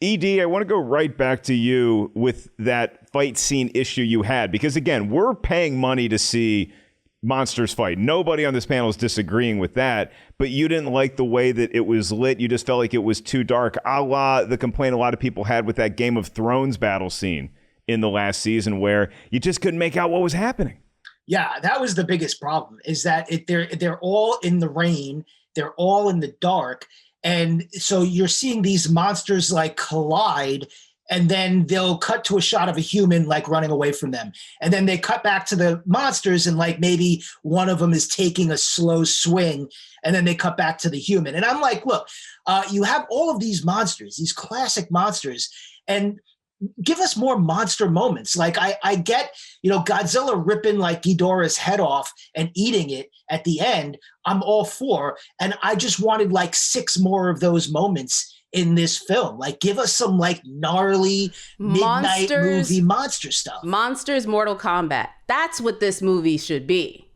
ED, I want to go right back to you with that fight scene issue you had, because again, we're paying money to see monsters fight. Nobody on this panel is disagreeing with that, but you didn't like the way that it was lit. You just felt like it was too dark, a la the complaint a lot of people had with that Game of Thrones battle scene in the last season, where you just couldn't make out what was happening. Yeah, that was the biggest problem, is that they're all in the rain, they're all in the dark, and so you're seeing these monsters like collide, and then they'll cut to a shot of a human like running away from them, and then they cut back to the monsters, and like maybe one of them is taking a slow swing, and then they cut back to the human. And I'm like, look, you have all of these monsters, these classic monsters, and give us more monster moments. Like I get, Godzilla ripping like Ghidorah's head off and eating it at the end. I'm all for, and I just wanted like 6 more of those moments in this film. Like, give us some like gnarly midnight movie monster stuff. Monsters, Mortal Kombat. That's what this movie should be.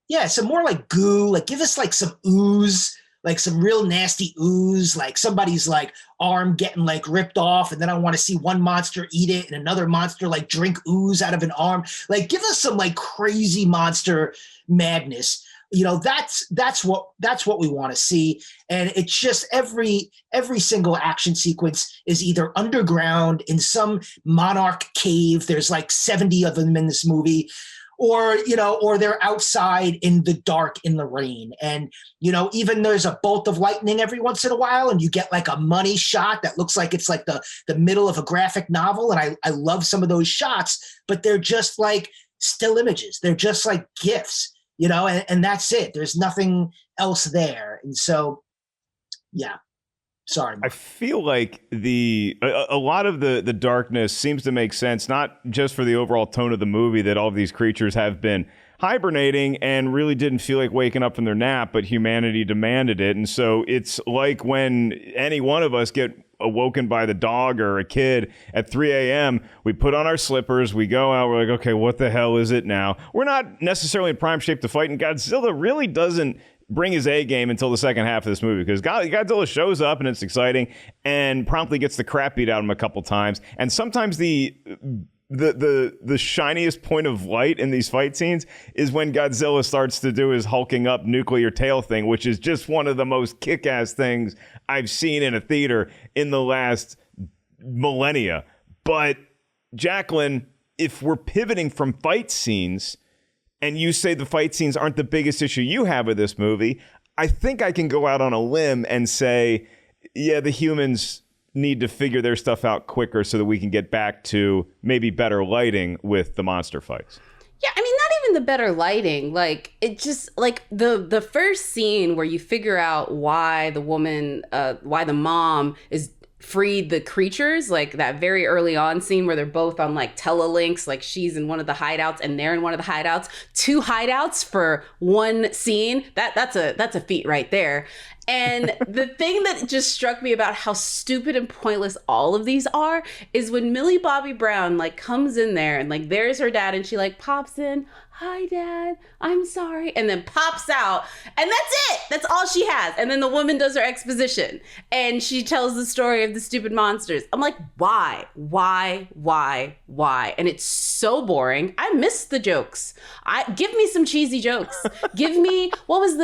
Yeah, some more like goo. Like, give us like some ooze. Like some real nasty ooze, like somebody's like arm getting like ripped off, and then I want to see one monster eat it and another monster like drink ooze out of an arm. Like, give us some like crazy monster madness. That's what we want to see. And it's just every single action sequence is either underground in some monarch cave. There's like 70 of them in this movie. Or they're outside in the dark in the rain. And, even there's a bolt of lightning every once in a while, and you get like a money shot that looks like it's like the middle of a graphic novel. And I love some of those shots, but they're just like still images. They're just like GIFs, and that's it. There's nothing else there. And so, yeah. Sorry, Mark. I feel like a lot of the darkness seems to make sense, not just for the overall tone of the movie, that all of these creatures have been hibernating and really didn't feel like waking up from their nap, but humanity demanded it. And so it's like when any one of us get awoken by the dog or a kid at 3 a.m., we put on our slippers, we go out, we're like, okay, what the hell is it now? We're not necessarily in prime shape to fight, and Godzilla really doesn't bring his A game until the second half of this movie, because Godzilla shows up and it's exciting and promptly gets the crap beat out of him a couple times. And sometimes the shiniest point of light in these fight scenes is when Godzilla starts to do his hulking up nuclear tail thing, which is just one of the most kick-ass things I've seen in a theater in the last millennia. But Jacqueline, if we're pivoting from fight scenes, and you say the fight scenes aren't the biggest issue you have with this movie, I think I can go out on a limb and say, yeah, the humans need to figure their stuff out quicker so that we can get back to maybe better lighting with the monster fights. Yeah, I mean, not even the better lighting. Like, it just, like, the first scene where you figure out why the woman, why the mom is freed the creatures, like that very early on scene where they're both on like telelinks, like she's in one of the hideouts and they're in one of the hideouts, 2 hideouts for one scene. That's a feat right there. And the thing that just struck me about how stupid and pointless all of these are is when Millie Bobby Brown like comes in there and like there's her dad and she like pops in, "Hi Dad, I'm sorry," and then pops out, and that's it. That's all she has. And then the woman does her exposition and she tells the story of the stupid monsters. I'm like, why? And it's so boring. I miss the jokes. Give me some cheesy jokes. Give me what was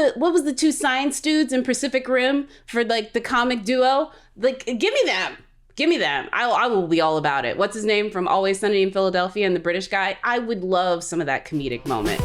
the 2 science dudes in Pacific Rim for like the comic duo? Like, give me them. Give me them. I will be all about it. What's his name from Always Sunny in Philadelphia and the British guy? I would love some of that comedic moment.